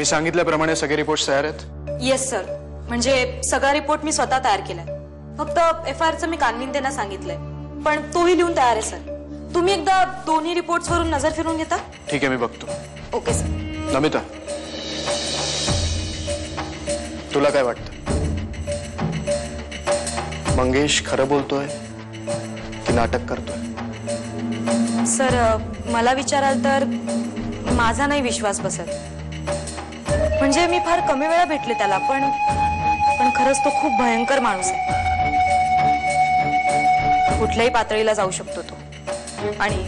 मी सांगितल्याप्रमाणे सगळे रिपोर्ट तयार आहेत? येस सर, म्हणजे सगळा रिपोर्ट मी स्वतः तयार केलाय. फक्त FIRचं मी कानविनतेना सांगितलंय, पण तोही लिहून तयार आहे सर. तुम्ही एकदा दोन्ही रिपोर्ट्स वरून नजर फिरून घेता? ठीक आहे, मी बघतो. Okay sir. नमिता, तुला काय वाटतं? मंगेश खरं बोलतोय की नाटक करतोय? सर, मला विचाराल तर माझा नाही विश्वास बसत. म्हणजे मी फार कमी वेळा भेटले त्याला, पण खरंच तो खूप भयंकर माणूस आहे. कुठल्याही पातळीला जाऊ शकतो तो, आणि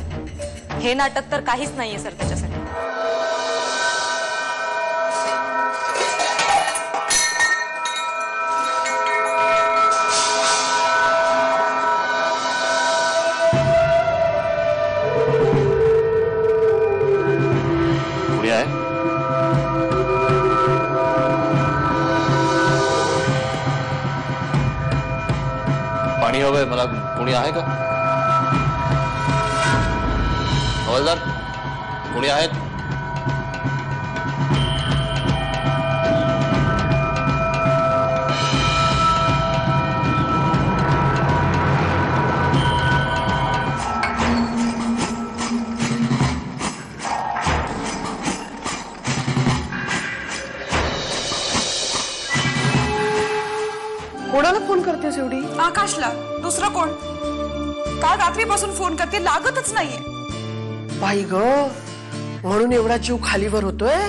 हे नाटक तर काहीच नाहीये सर त्याच्यासाठी. पाणी हवंय मला. कोणी आहे का? हवालदार, कोणी आहेत? कोणाला फोन करतेस एवढी? आकाशला. दुसरं कोण? काल रात्रीपासून फोन करते, लागतच नाहीये. बाई ग, म्हणून एवढा जीव खालीवर होतोय.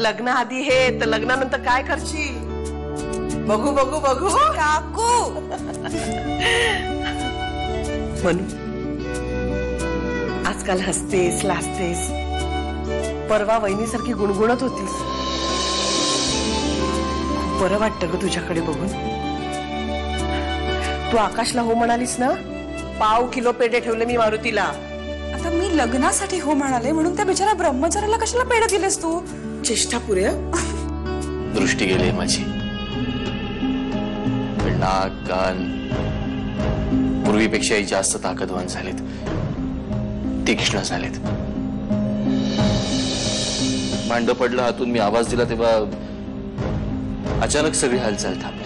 लग्न आधी हे तर लग्नानंतर काय करशील? बघू बघू बघू. काकू, म्हणू आजकाल हसतेस, लाजतेस. परवा वहिनीसारखी गुणगुणत होतीस. बरं वाटतं ग तुझ्याकडे बघून. तू आकाशला हो म्हणालीस ना? पाव किलो पेढे ठेवले मी मारुतीला. आता मी लग्नासाठी हो म्हणाले म्हणून त्या बिचारा ब्रह्मचार्याला कशाला पेढे दिलेस तू? चेष्टा पुरे. दृष्टी गेली माझी. नाक कान पूर्वीपेक्षाही जास्त ताकदवान झालेत, तीक्ष्ण झालेत. भांड पडलं हातून, मी आवाज दिला तेव्हा अचानक सगळी हालचाल थांबली.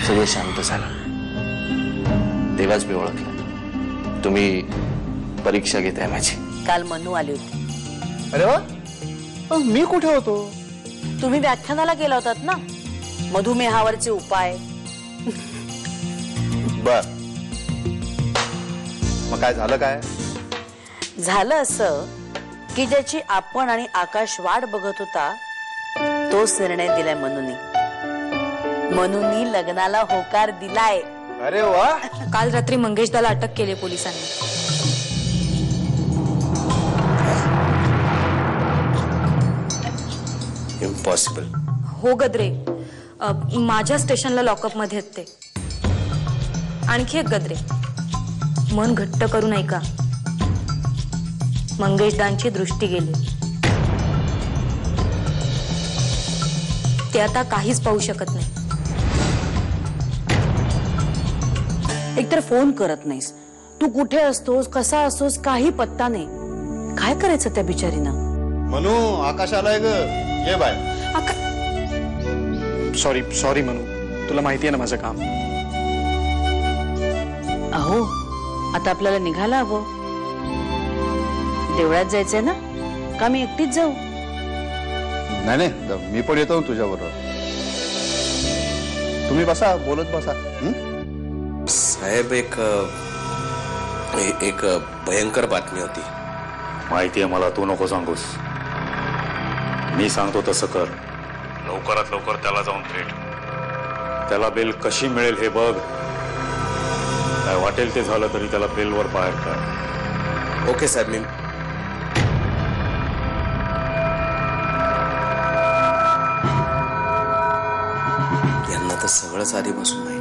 सगळं शांत झालं. तेव्हाच मी ओळखलं तुम्ही परीक्षा घेताय माझी. काल मनू आली होती. अरे वा, मी कुठे होतो? तुम्ही व्याख्यानाला गेला होतात ना, मधुमेहावरचे उपाय. बर, मग काय झालं? काय झालं असं की ज्याची आपण आणि आकाश वाट बघत होता तोच निर्णय दिलाय मनूनी. मनूनी लग्नाला होकार दिलाय. अरे वा. काल रात्री मंगेशदाला अटक केली पोलिसांनी. इम्पॉसिबल. हो गद्रे, माझ्या स्टेशनला लॉकअप मध्ये आहेत ते. आणखी एक गद्रे, मन घट्ट करून ऐका. मंगेशदांची दृष्टी गेली. ते आता काहीच पाहू शकत नाही. एकतर फोन करत नाहीस, तू कुठे असतोस, कसा असतोस, काही पत्ता नाही. काय करायचं त्या बिचारीनं? मनू, आकाश आलाय ग, ये बाय. सॉरी सॉरी मनू, तुला माहिती आहे ना माझं काम. अहो, आता आपल्याला निघायला हवं. देवळात जायचंय ना, का मी एकटीच जाऊ? नाही नाही, मी पण येतो तुझ्या बरोबर. तुम्ही बसा, बोलत बसा. साहेब, एक भयंकर बातमी होती. माहिती आहे मला, तू नको सांगूस. मी सांगतो तसं कर. लवकरात लवकर त्याला जाऊन भेट. त्याला बेल कशी मिळेल हे बघ. काय वाटेल ते झालं तरी त्याला बेलवर बाहेर काढ. ओके साहेब. मी यांना तर सगळंच आधीपासून माहिती.